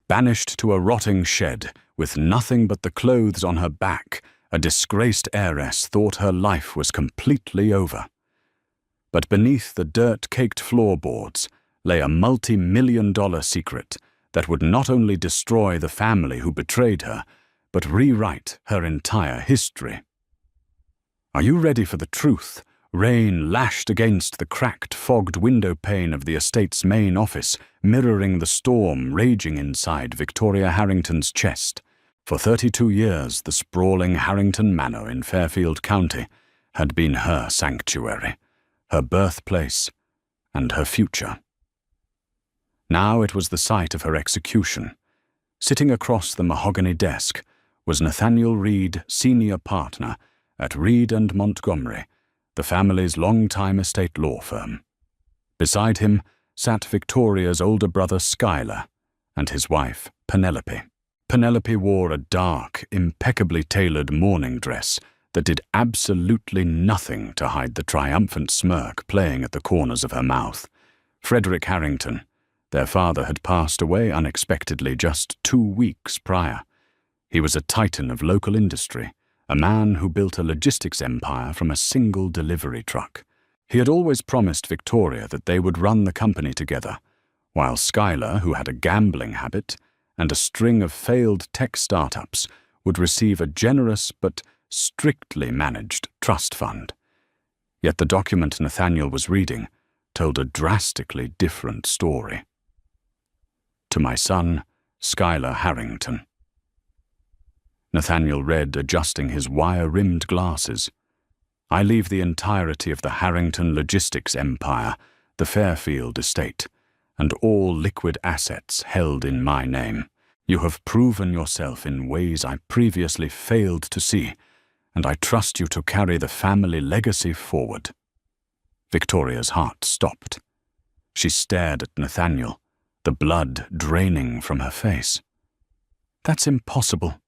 Banished to a rotting shed, with nothing but the clothes on her back, a disgraced heiress thought her life was completely over. But beneath the dirt-caked floorboards lay a multi-million-dollar secret that would not only destroy the family who betrayed her, but rewrite her entire history. Are you ready for the truth? Rain lashed against the cracked, fogged window pane of the estate's main office, mirroring the storm raging inside Victoria Harrington's chest. For 32 years, the sprawling Harrington Manor in Fairfield County had been her sanctuary, her birthplace, and her future. Now it was the site of her execution. Sitting across the mahogany desk was Nathaniel Reed, senior partner at Reed & Montgomery, the family's long-time estate law firm. Beside him sat Victoria's older brother Schuyler and his wife Penelope. Penelope wore a dark, impeccably tailored mourning dress that did absolutely nothing to hide the triumphant smirk playing at the corners of her mouth. Frederick Harrington, their father, had passed away unexpectedly just 2 weeks prior. He was a titan of local industry, a man who built a logistics empire from a single delivery truck. He had always promised Victoria that they would run the company together, while Schuyler, who had a gambling habit and a string of failed tech startups, would receive a generous but strictly managed trust fund. Yet the document Nathaniel was reading told a drastically different story. To my son, Schuyler Harrington. Nathaniel read, adjusting his wire-rimmed glasses. I leave the entirety of the Harrington logistics empire, the Fairfield estate, and all liquid assets held in my name. You have proven yourself in ways I previously failed to see, and I trust you to carry the family legacy forward. Victoria's heart stopped. She stared at Nathaniel, the blood draining from her face. That's impossible,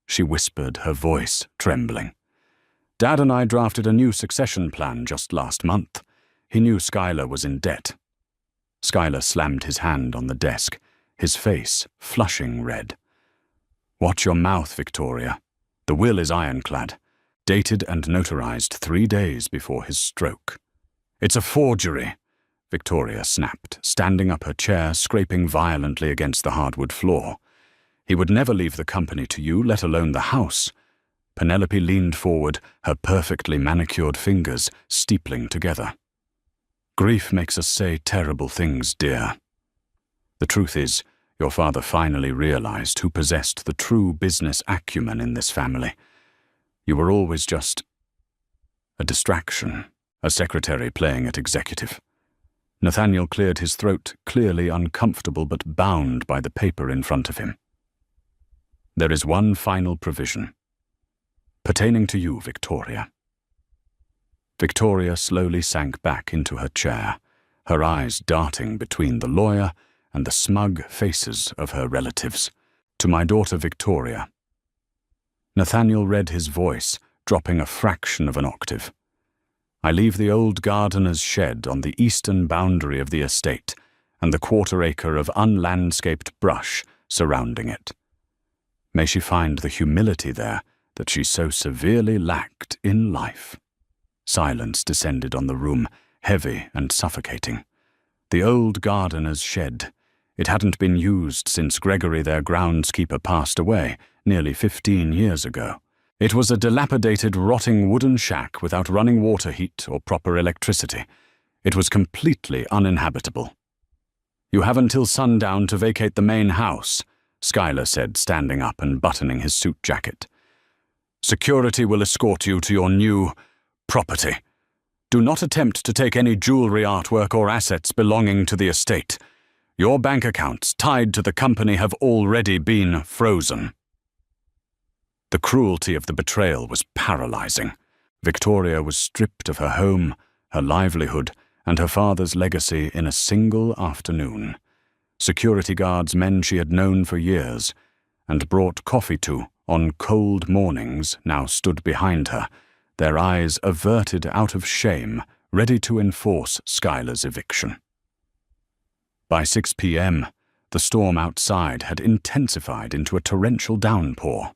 she whispered, her voice trembling. Dad and I drafted a new succession plan just last month. He knew Schuyler was in debt. Schuyler slammed his hand on the desk, his face flushing red. Watch your mouth, Victoria. The will is ironclad, dated and notarized 3 days before his stroke. It's a forgery, Victoria snapped, standing up her chair, scraping violently against the hardwood floor. He would never leave the company to you, let alone the house. Penelope leaned forward, her perfectly manicured fingers steepling together. Grief makes us say terrible things, dear. The truth is, your father finally realized who possessed the true business acumen in this family. You were always just a distraction, a secretary playing at executive. Nathaniel cleared his throat, clearly uncomfortable but bound by the paper in front of him. There is one final provision, pertaining to you, Victoria. Victoria slowly sank back into her chair, her eyes darting between the lawyer and the smug faces of her relatives. To my daughter Victoria. Nathaniel read his voice, dropping a fraction of an octave. I leave the old gardener's shed on the eastern boundary of the estate and the 1/4 acre of unlandscaped brush surrounding it. May she find the humility there that she so severely lacked in life. Silence descended on the room, heavy and suffocating. The old gardener's shed. It hadn't been used since Gregory, their groundskeeper, passed away nearly 15 years ago. It was a dilapidated, rotting wooden shack without running water heat or proper electricity. It was completely uninhabitable. You have until sundown to vacate the main house, Schuyler said, standing up and buttoning his suit jacket. Security will escort you to your new property. Do not attempt to take any jewelry, artwork, or assets belonging to the estate. Your bank accounts tied to the company have already been frozen. The cruelty of the betrayal was paralyzing. Victoria was stripped of her home, her livelihood, and her father's legacy in a single afternoon. Security guards, men she had known for years and brought coffee to on cold mornings, now stood behind her, their eyes averted out of shame, ready to enforce Schuyler's eviction. By 6 p.m., The storm outside had intensified into a torrential downpour.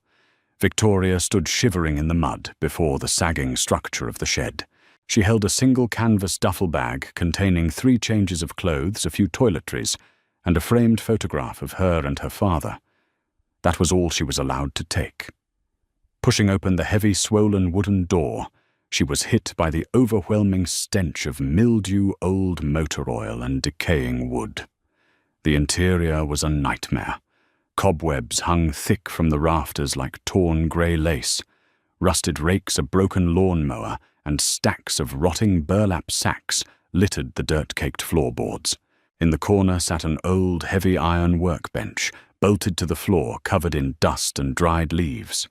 Victoria stood shivering in the mud before the sagging structure of the shed. She held a single canvas duffel bag containing 3 changes of clothes, a few toiletries, and a framed photograph of her and her father. That was all she was allowed to take. Pushing open the heavy, swollen wooden door, she was hit by the overwhelming stench of mildew, old motor oil, and decaying wood. The interior was a nightmare. Cobwebs hung thick from the rafters like torn grey lace. Rusted rakes, a broken lawnmower, and stacks of rotting burlap sacks littered the dirt-caked floorboards. In the corner sat an old, heavy iron workbench, bolted to the floor, covered in dust and dried leaves.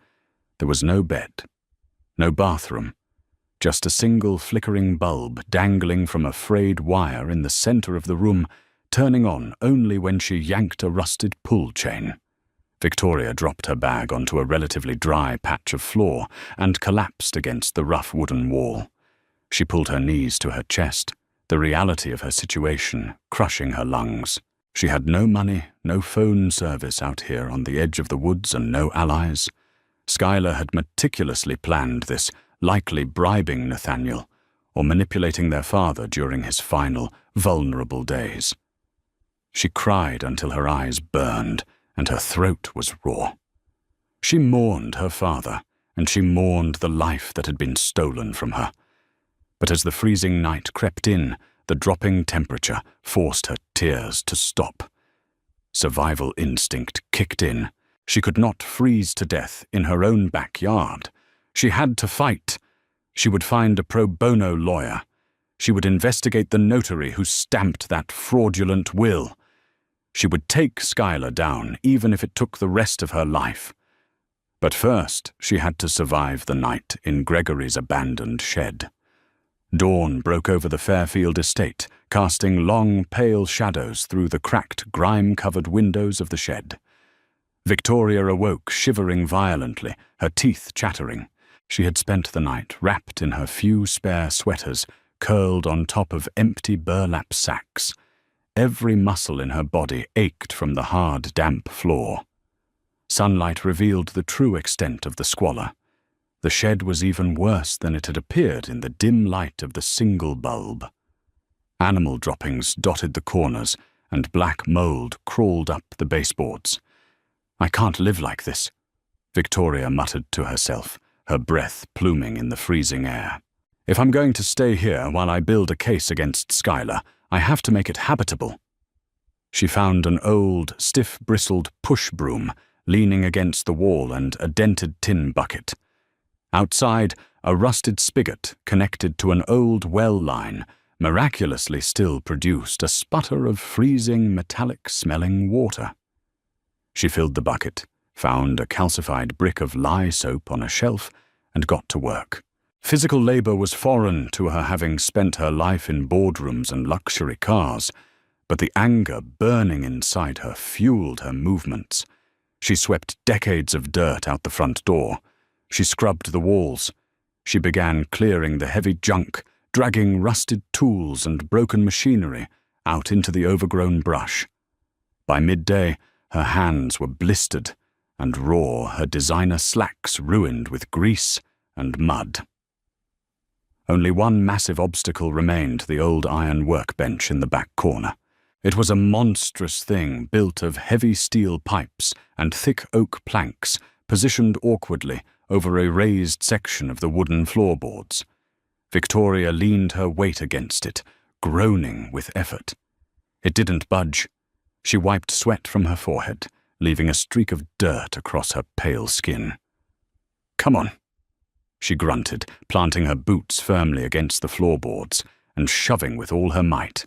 There was no bed, no bathroom, just a single flickering bulb dangling from a frayed wire in the center of the room, turning on only when she yanked a rusted pull chain. Victoria dropped her bag onto a relatively dry patch of floor and collapsed against the rough wooden wall. She pulled her knees to her chest, the reality of her situation crushing her lungs. She had no money, no phone service out here on the edge of the woods, and no allies. Skylar had meticulously planned this, likely bribing Nathaniel or manipulating their father during his final, vulnerable days. She cried until her eyes burned and her throat was raw. She mourned her father, and she mourned the life that had been stolen from her. But as the freezing night crept in, the dropping temperature forced her tears to stop. Survival instinct kicked in. She could not freeze to death in her own backyard. She had to fight. She would find a pro bono lawyer. She would investigate the notary who stamped that fraudulent will. She would take Skylar down, even if it took the rest of her life. But first, she had to survive the night in Gregory's abandoned shed. Dawn broke over the Fairfield estate, casting long, pale shadows through the cracked, grime-covered windows of the shed. Victoria awoke, shivering violently, her teeth chattering. She had spent the night wrapped in her few spare sweaters, curled on top of empty burlap sacks. Every muscle in her body ached from the hard, damp floor. Sunlight revealed the true extent of the squalor. The shed was even worse than it had appeared in the dim light of the single bulb. Animal droppings dotted the corners, and black mold crawled up the baseboards. "I can't live like this," Victoria muttered to herself, her breath pluming in the freezing air. "If I'm going to stay here while I build a case against Skylar, I have to make it habitable." She found an old, stiff-bristled push broom leaning against the wall and a dented tin bucket. Outside, a rusted spigot connected to an old well line miraculously still produced a sputter of freezing, metallic-smelling water. She filled the bucket, found a calcified brick of lye soap on a shelf, and got to work. Physical labor was foreign to her, having spent her life in boardrooms and luxury cars, but the anger burning inside her fueled her movements. She swept decades of dirt out the front door. She scrubbed the walls. She began clearing the heavy junk, dragging rusted tools and broken machinery out into the overgrown brush. By midday, her hands were blistered and raw, her designer slacks ruined with grease and mud. Only one massive obstacle remained, the old iron workbench in the back corner. It was a monstrous thing built of heavy steel pipes and thick oak planks, positioned awkwardly over a raised section of the wooden floorboards. Victoria leaned her weight against it, groaning with effort. It didn't budge. She wiped sweat from her forehead, leaving a streak of dirt across her pale skin. "Come on," she grunted, planting her boots firmly against the floorboards and shoving with all her might.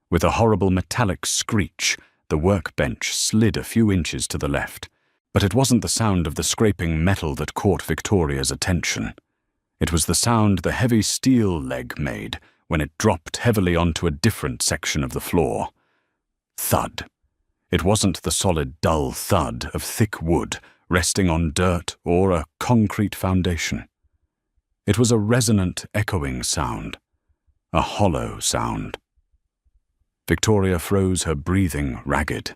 With a horrible metallic screech, the workbench slid a few inches to the left. But it wasn't the sound of the scraping metal that caught Victoria's attention. It was the sound the heavy steel leg made when it dropped heavily onto a different section of the floor. Thud. It wasn't the solid, dull thud of thick wood resting on dirt or a concrete foundation. It was a resonant, echoing sound, a hollow sound. Victoria froze her breathing ragged.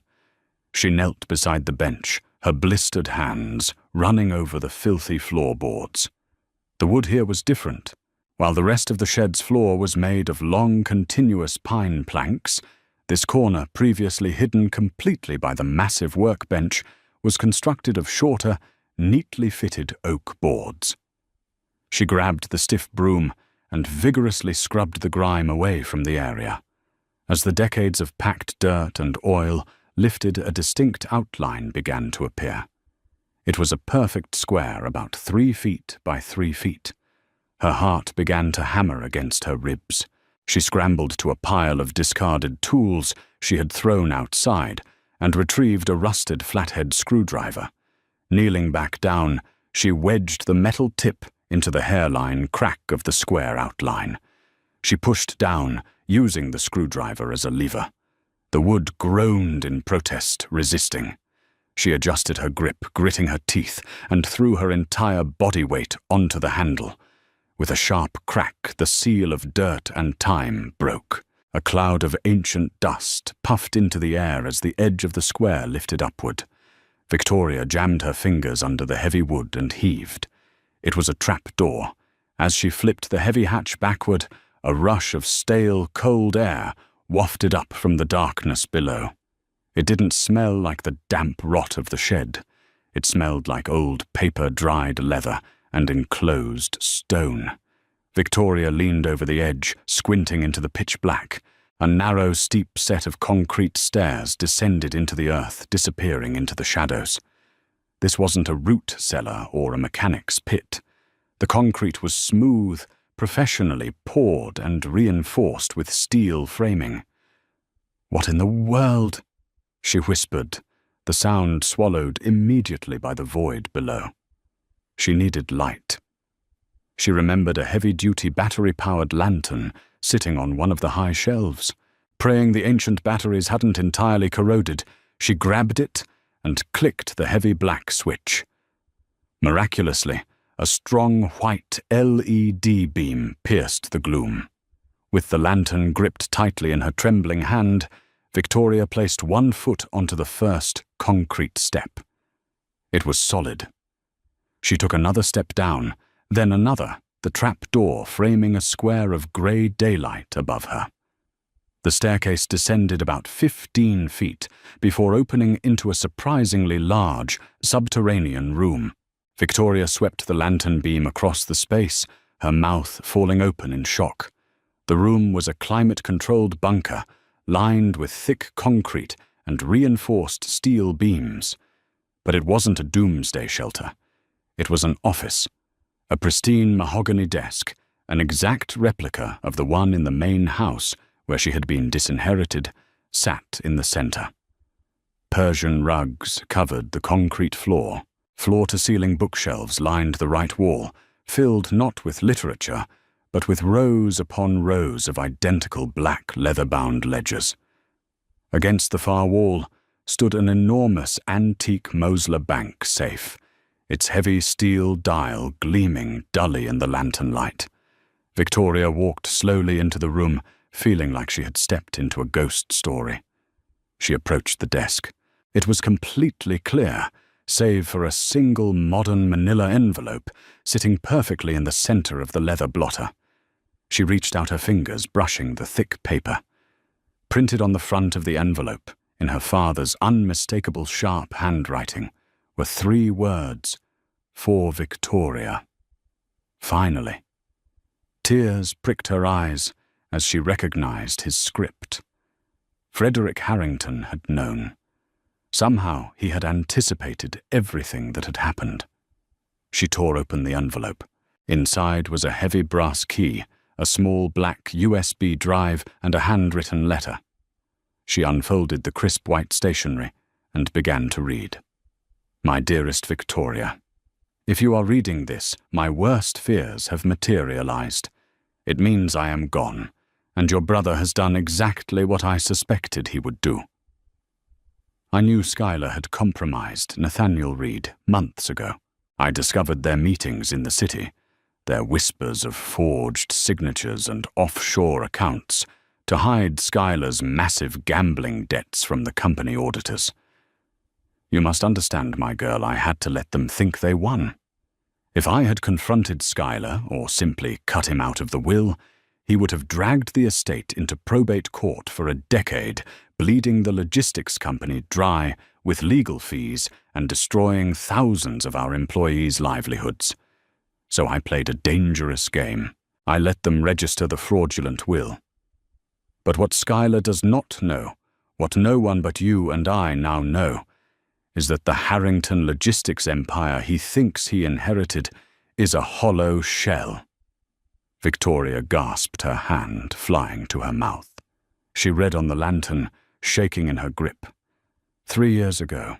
She knelt beside the bench, her blistered hands running over the filthy floorboards. The wood here was different. While the rest of the shed's floor was made of long, continuous pine planks, this corner, previously hidden completely by the massive workbench, was constructed of shorter, neatly fitted oak boards. She grabbed the stiff broom and vigorously scrubbed the grime away from the area. As the decades of packed dirt and oil lifted, a distinct outline began to appear. It was a perfect square about 3 feet by 3 feet. Her heart began to hammer against her ribs. She scrambled to a pile of discarded tools she had thrown outside and retrieved a rusted flathead screwdriver. Kneeling back down, she wedged the metal tip into the hairline crack of the square outline. She pushed down, using the screwdriver as a lever. The wood groaned in protest, resisting. She adjusted her grip, gritting her teeth, and threw her entire body weight onto the handle. With a sharp crack, the seal of dirt and time broke. A cloud of ancient dust puffed into the air as the edge of the square lifted upward. Victoria jammed her fingers under the heavy wood and heaved. It was a trap door. As she flipped the heavy hatch backward, a rush of stale, cold air wafted up from the darkness below. It didn't smell like the damp rot of the shed. It smelled like old paper-dried leather and enclosed stone. Victoria leaned over the edge, squinting into the pitch black. A narrow, steep set of concrete stairs descended into the earth, disappearing into the shadows. This wasn't a root cellar or a mechanic's pit. The concrete was smooth, professionally poured and reinforced with steel framing. "What in the world?" she whispered, the sound swallowed immediately by the void below. She needed light. She remembered a heavy-duty battery-powered lantern sitting on one of the high shelves. Praying the ancient batteries hadn't entirely corroded, she grabbed it and clicked the heavy black switch. Miraculously, a strong white LED beam pierced the gloom. With the lantern gripped tightly in her trembling hand, Victoria placed one foot onto the first concrete step. It was solid. She took another step down, then another, the trap door framing a square of grey daylight above her. The staircase descended about 15 feet before opening into a surprisingly large, subterranean room. Victoria swept the lantern beam across the space, her mouth falling open in shock. The room was a climate-controlled bunker, lined with thick concrete and reinforced steel beams. But it wasn't a doomsday shelter. It was an office. A pristine mahogany desk, an exact replica of the one in the main house where she had been disinherited, sat in the center. Persian rugs covered the concrete floor. Floor-to-ceiling bookshelves lined the right wall, filled not with literature, but with rows upon rows of identical black leather-bound ledgers. Against the far wall stood an enormous antique Mosler Bank safe, its heavy steel dial gleaming dully in the lantern light. Victoria walked slowly into the room, feeling like she had stepped into a ghost story. She approached the desk. It was completely clear, save for a single modern manila envelope sitting perfectly in the center of the leather blotter. She reached out her fingers, brushing the thick paper. Printed on the front of the envelope, in her father's unmistakable sharp handwriting, were 3 words: "For Victoria." Finally. Tears pricked her eyes as she recognized his script. Frederick Harrington had known. Somehow he had anticipated everything that had happened. She tore open the envelope. Inside was a heavy brass key, a small black USB drive, and a handwritten letter. She unfolded the crisp white stationery and began to read. "My dearest Victoria, if you are reading this, my worst fears have materialized. It means I am gone, and your brother has done exactly what I suspected he would do." I knew Schuyler had compromised Nathaniel Reed months ago. I discovered their meetings in the city, their whispers of forged signatures and offshore accounts to hide Schuyler's massive gambling debts from the company auditors. You must understand, my girl, I had to let them think they won. If I had confronted Schuyler, or simply cut him out of the will, he would have dragged the estate into probate court for a decade, bleeding the logistics company dry with legal fees and destroying thousands of our employees' livelihoods. So I played a dangerous game. I let them register the fraudulent will. But what Schuyler does not know, what no one but you and I now know, is that the Harrington logistics empire he thinks he inherited is a hollow shell. Victoria gasped, her hand flying to her mouth. She read on the lantern, shaking in her grip. 3 years ago,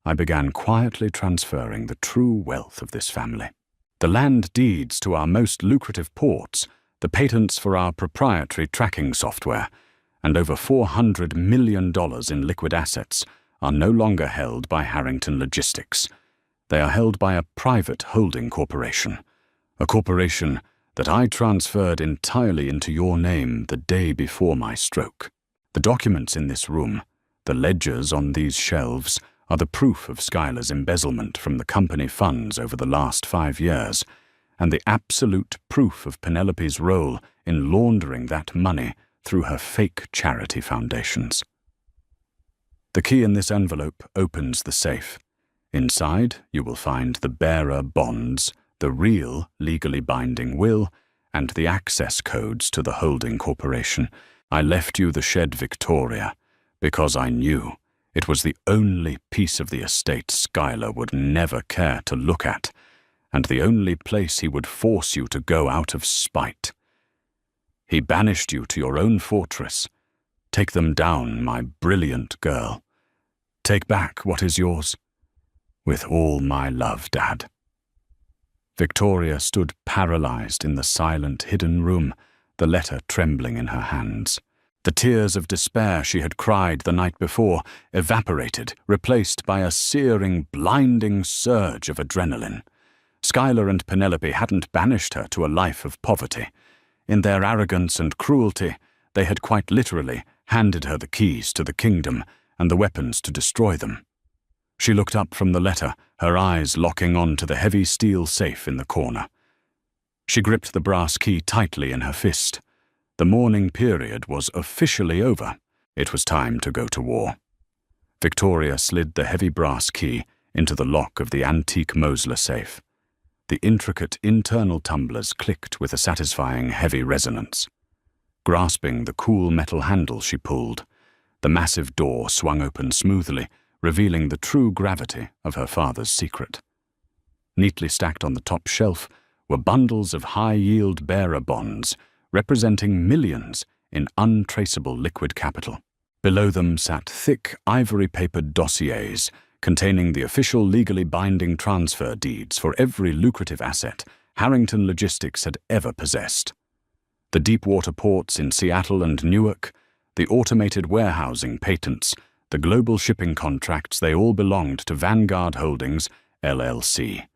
I began quietly transferring the true wealth of this family. The land deeds to our most lucrative ports, the patents for our proprietary tracking software, and over $400 million in liquid assets are no longer held by Harrington Logistics. They are held by a private holding corporation, a corporation that I transferred entirely into your name the day before my stroke. The documents in this room, the ledgers on these shelves, are the proof of Schuyler's embezzlement from the company funds over the last 5 years, and the absolute proof of Penelope's role in laundering that money through her fake charity foundations. The key in this envelope opens the safe. Inside, you will find the bearer bonds, the real legally binding will, and the access codes to the holding corporation. I left you the shed, Victoria, because I knew it was the only piece of the estate Schuyler would never care to look at, and the only place he would force you to go out of spite. He banished you to your own fortress. Take them down, my brilliant girl. Take back what is yours. With all my love, Dad. Victoria stood paralyzed in the silent, hidden room, the letter trembling in her hands. The tears of despair she had cried the night before evaporated, replaced by a searing, blinding surge of adrenaline. Schuyler and Penelope hadn't banished her to a life of poverty. In their arrogance and cruelty, they had quite literally handed her the keys to the kingdom and the weapons to destroy them. She looked up from the letter, her eyes locking on to the heavy steel safe in the corner. She gripped the brass key tightly in her fist. The mourning period was officially over. It was time to go to war. Victoria slid the heavy brass key into the lock of the antique Mosler safe. The intricate internal tumblers clicked with a satisfying heavy resonance. Grasping the cool metal handle she pulled, the massive door swung open smoothly, revealing the true gravity of her father's secret. Neatly stacked on the top shelf were bundles of high-yield bearer bonds, representing millions in untraceable liquid capital. Below them sat thick, ivory-papered dossiers containing the official legally binding transfer deeds for every lucrative asset Harrington Logistics had ever possessed. The deep-water ports in Seattle and Newark, the automated warehousing patents, the global shipping contracts, they all belonged to Vanguard Holdings, LLC.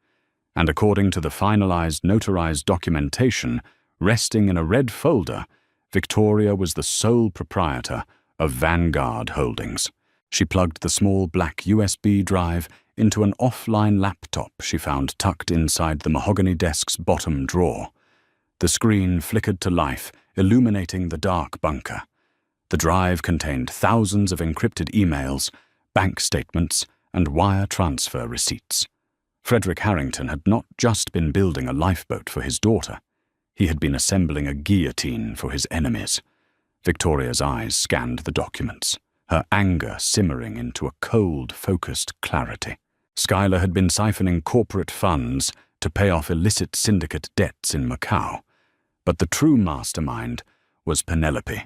And according to the finalized notarized documentation, resting in a red folder, Victoria was the sole proprietor of Vanguard Holdings. She plugged the small black USB drive into an offline laptop she found tucked inside the mahogany desk's bottom drawer. The screen flickered to life, illuminating the dark bunker. The drive contained thousands of encrypted emails, bank statements, and wire transfer receipts. Frederick Harrington had not just been building a lifeboat for his daughter. He had been assembling a guillotine for his enemies. Victoria's eyes scanned the documents, her anger simmering into a cold, focused clarity. Schuyler had been siphoning corporate funds to pay off illicit syndicate debts in Macau, but the true mastermind was Penelope.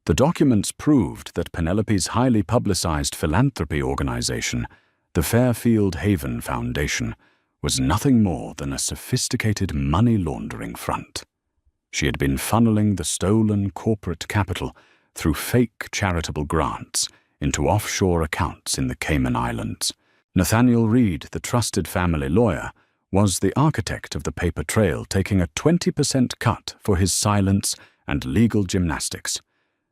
The documents proved that Penelope's highly publicized philanthropy organization, the Fairfield Haven Foundation, was nothing more than a sophisticated money laundering front. She had been funneling the stolen corporate capital through fake charitable grants into offshore accounts in the Cayman Islands. Nathaniel Reed, the trusted family lawyer, was the architect of the paper trail, taking a 20% cut for his silence and legal gymnastics.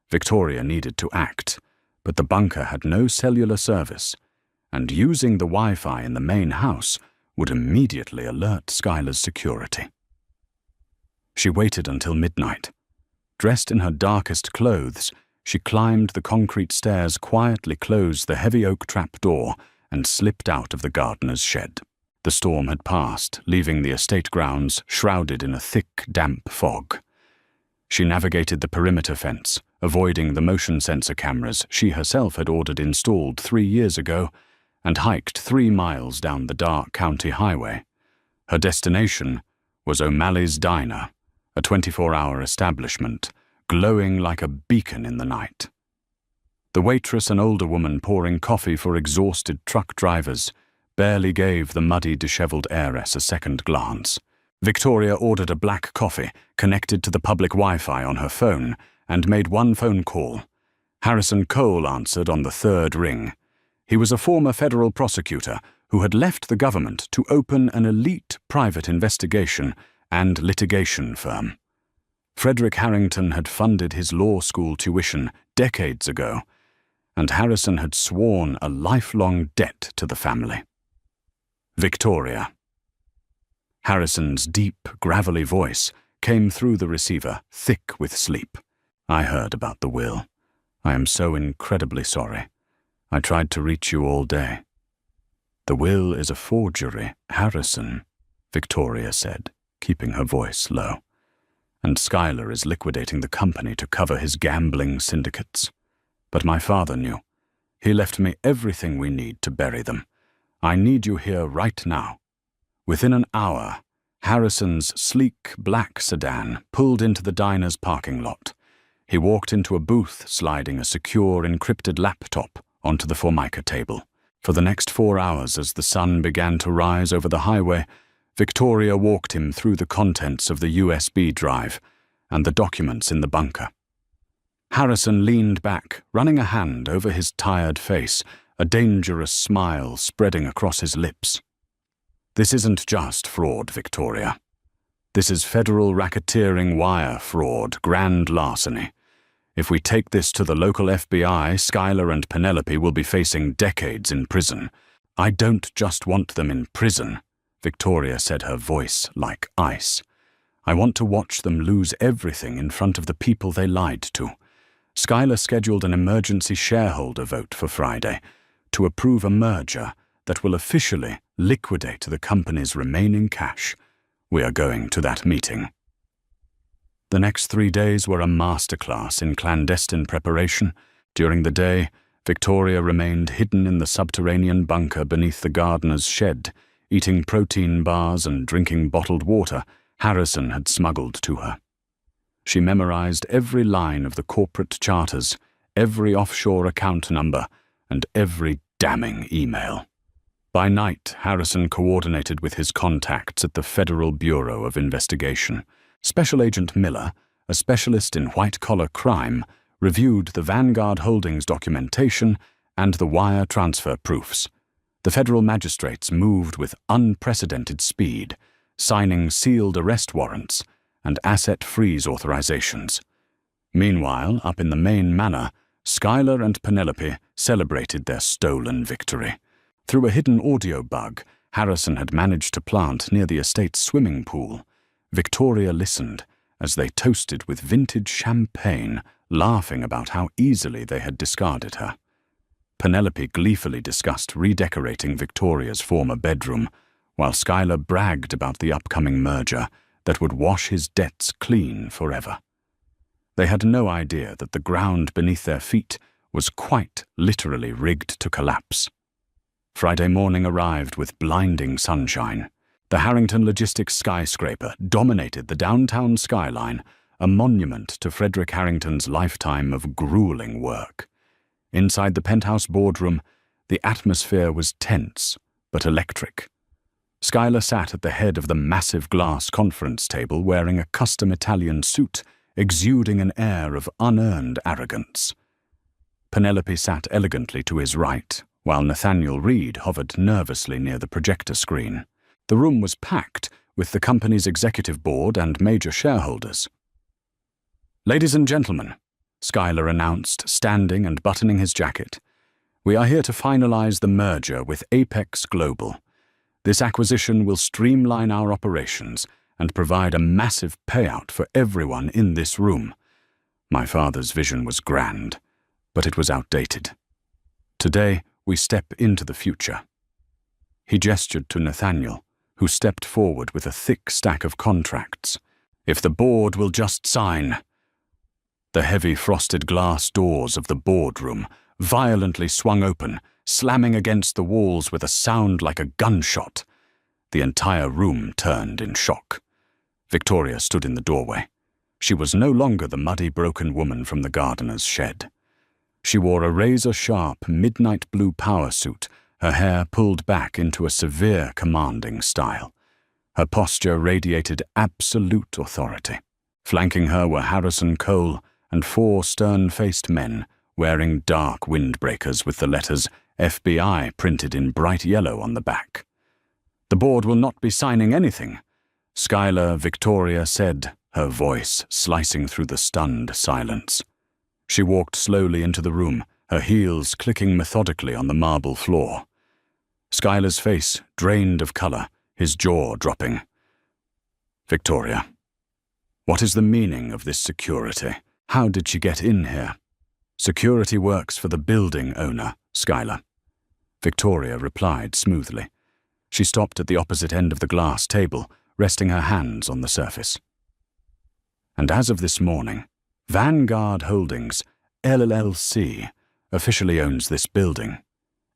Victoria needed to act, but the bunker had no cellular service, and using the Wi-Fi in the main house would immediately alert Skylar's security. She waited until midnight. Dressed in her darkest clothes, she climbed the concrete stairs, quietly closed the heavy oak trap door, and slipped out of the gardener's shed. The storm had passed, leaving the estate grounds shrouded in a thick, damp fog. She navigated the perimeter fence, avoiding the motion sensor cameras she herself had ordered installed 3 years ago, and hiked 3 miles down the dark county highway. Her destination was O'Malley's Diner, a 24-hour establishment, glowing like a beacon in the night. The waitress, an older woman pouring coffee for exhausted truck drivers, barely gave the muddy, disheveled heiress a second glance. Victoria ordered a black coffee, connected to the public Wi-Fi on her phone, and made one phone call. Harrison Cole answered on the 3rd ring. He was a former federal prosecutor who had left the government to open an elite private investigation and litigation firm. Frederick Harrington had funded his law school tuition decades ago, and Harrison had sworn a lifelong debt to the family. Victoria. Harrison's deep, gravelly voice came through the receiver, thick with sleep. I heard about the will. I am so incredibly sorry. I tried to reach you all day. The will is a forgery, Harrison, Victoria said, keeping her voice low. And Skylar is liquidating the company to cover his gambling syndicates. But my father knew. He left me everything we need to bury them. I need you here right now. Within an hour, Harrison's sleek black sedan pulled into the diner's parking lot. He walked into a booth, sliding a secure, encrypted laptop onto the Formica table. For the next 4 hours, as the sun began to rise over the highway, Victoria walked him through the contents of the USB drive and the documents in the bunker. Harrison leaned back, running a hand over his tired face, a dangerous smile spreading across his lips. This isn't just fraud, Victoria. This is federal racketeering, wire fraud, grand larceny. If we take this to the local FBI, Skylar and Penelope will be facing decades in prison. I don't just want them in prison, Victoria said, her voice like ice. I want to watch them lose everything in front of the people they lied to. Skylar scheduled an emergency shareholder vote for Friday to approve a merger that will officially liquidate the company's remaining cash. We are going to that meeting. The next 3 days were a masterclass in clandestine preparation. During the day, Victoria remained hidden in the subterranean bunker beneath the gardener's shed, eating protein bars and drinking bottled water Harrison had smuggled to her. She memorized every line of the corporate charters, every offshore account number, and every damning email. By night, Harrison coordinated with his contacts at the Federal Bureau of Investigation. Special Agent Miller, a specialist in white-collar crime, reviewed the Vanguard Holdings documentation and the wire transfer proofs. The federal magistrates moved with unprecedented speed, signing sealed arrest warrants and asset freeze authorizations. Meanwhile, up in the main manor, Skylar and Penelope celebrated their stolen victory. Through a hidden audio bug Harrison had managed to plant near the estate's swimming pool, Victoria listened as they toasted with vintage champagne, laughing about how easily they had discarded her. Penelope gleefully discussed redecorating Victoria's former bedroom, while Skylar bragged about the upcoming merger that would wash his debts clean forever. They had no idea that the ground beneath their feet was quite literally rigged to collapse. Friday morning arrived with blinding sunshine. The Harrington Logistics skyscraper dominated the downtown skyline, a monument to Frederick Harrington's lifetime of grueling work. Inside the penthouse boardroom, the atmosphere was tense but electric. Skylar sat at the head of the massive glass conference table wearing a custom Italian suit, exuding an air of unearned arrogance. Penelope sat elegantly to his right, while Nathaniel Reed hovered nervously near the projector screen. The room was packed with the company's executive board and major shareholders. "Ladies and gentlemen," Skylar announced, standing and buttoning his jacket, We are here to finalize the merger with Apex Global. This acquisition will streamline our operations and provide a massive payout for everyone in this room. My father's vision was grand, but it was outdated. Today, we step into the future. He gestured to Nathaniel, who stepped forward with a thick stack of contracts. If the board will just sign. The heavy frosted glass doors of the boardroom violently swung open, slamming against the walls with a sound like a gunshot. The entire room turned in shock. Victoria stood in the doorway. She was no longer the muddy, broken woman from the gardener's shed. She wore a razor-sharp, midnight blue power suit, her hair pulled back into a severe, commanding style. Her posture radiated absolute authority. Flanking her were Harrison Cole and 4 stern-faced men wearing dark windbreakers with the letters FBI printed in bright yellow on the back. "The board will not be signing anything," Skylar Victoria said, her voice slicing through the stunned silence. She walked slowly into the room, her heels clicking methodically on the marble floor. Skylar's face drained of color, his jaw dropping. "Victoria, what is the meaning of this security? How did she get in here?" "Security works for the building owner, Skylar," Victoria replied smoothly. She stopped at the opposite end of the glass table, resting her hands on the surface. "And as of this morning, Vanguard Holdings, LLC, officially owns this building.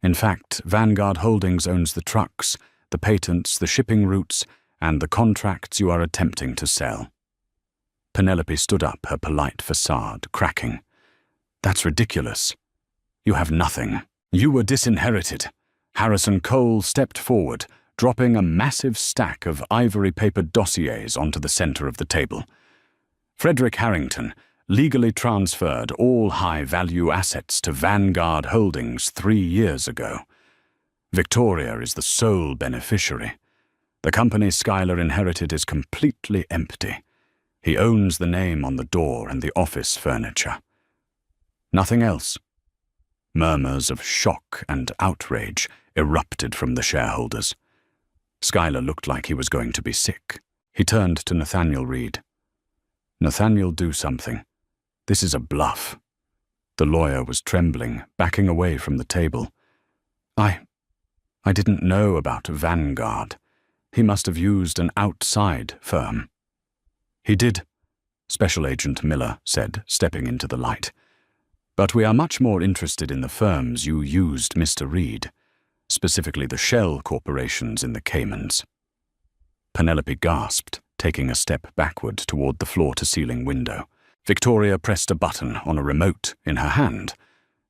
In fact, Vanguard Holdings owns the trucks, the patents, the shipping routes, and the contracts you are attempting to sell." Penelope stood up, her polite facade cracking. "That's ridiculous. You have nothing. You were disinherited." Harrison Cole stepped forward, dropping a massive stack of ivory-papered dossiers onto the center of the table. "Frederick Harrington legally transferred all high-value assets to Vanguard Holdings 3 years ago. Victoria is the sole beneficiary. The company Skylar inherited is completely empty. He owns the name on the door and the office furniture. Nothing else." Murmurs of shock and outrage erupted from the shareholders. Skylar looked like he was going to be sick. He turned to Nathaniel Reed. "Nathaniel, do something. This is a bluff." The lawyer was trembling, backing away from the table. I didn't know about Vanguard. He must have used an outside firm." "He did," Special Agent Miller said, stepping into the light. "But we are much more interested in the firms you used, Mr. Reed, specifically the shell corporations in the Caymans." Penelope gasped, taking a step backward toward the floor-to-ceiling window. Victoria pressed a button on a remote in her hand.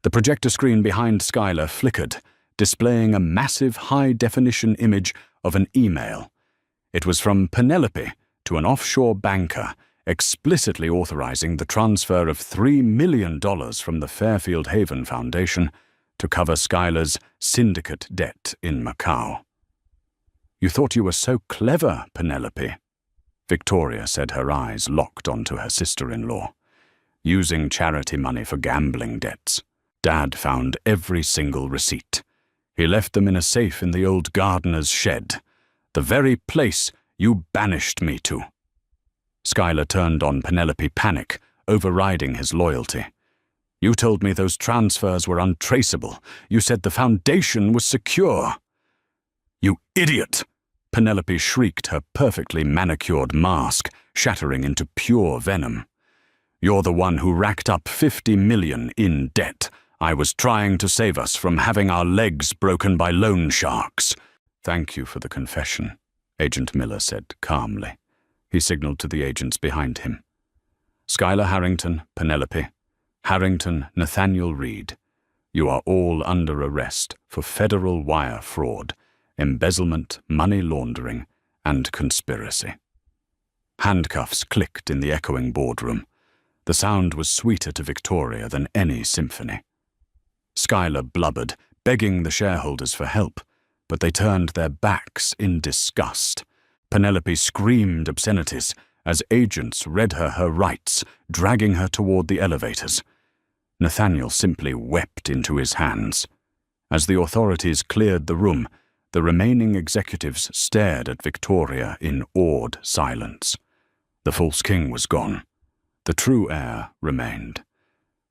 The projector screen behind Skylar flickered, displaying a massive high-definition image of an email. It was from Penelope to an offshore banker, explicitly authorizing the transfer of $3 million from the Fairfield Haven Foundation to cover Skylar's syndicate debt in Macau. "You thought you were so clever, Penelope," Victoria said, her eyes locked onto her sister-in-law. "Using charity money for gambling debts. Dad found every single receipt. He left them in a safe in the old gardener's shed, the very place you banished me to." Skylar turned on Penelope, panic overriding his loyalty. "You told me those transfers were untraceable. You said the foundation was secure." "You idiot!" Penelope shrieked, her perfectly manicured mask shattering into pure venom. "You're the one who racked up $50 million in debt. I was trying to save us from having our legs broken by loan sharks." "Thank you for the confession," Agent Miller said calmly. He signaled to the agents behind him. "Skylar Harrington, Penelope, Harrington, Nathaniel Reed, you are all under arrest for federal wire fraud, embezzlement, money laundering, and conspiracy." Handcuffs clicked in the echoing boardroom. The sound was sweeter to Victoria than any symphony. Skylar blubbered, begging the shareholders for help, but they turned their backs in disgust. Penelope screamed obscenities as agents read her rights, dragging her toward the elevators. Nathaniel simply wept into his hands. As the authorities cleared the room, the remaining executives stared at Victoria in awed silence. The false king was gone. The true heir remained.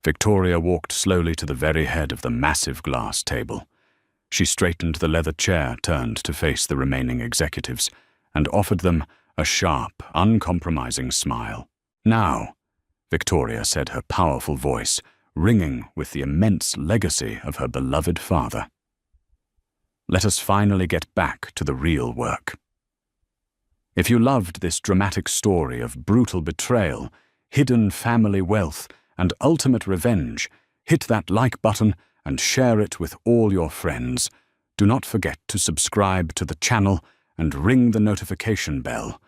Victoria walked slowly to the very head of the massive glass table. She straightened the leather chair turned to face the remaining executives and offered them a sharp, uncompromising smile. "Now," Victoria said, her powerful voice ringing with the immense legacy of her beloved father. "Let us finally get back to the real work." If you loved this dramatic story of brutal betrayal, hidden family wealth, and ultimate revenge, hit that like button and share it with all your friends. Do not forget to subscribe to the channel and ring the notification bell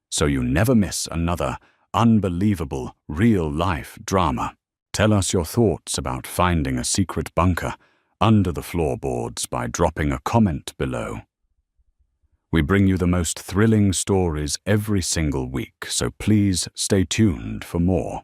so you never miss another unbelievable real-life drama. Tell us your thoughts about finding a secret bunker under the floorboards by dropping a comment below. We bring you the most thrilling stories every single week, so please stay tuned for more.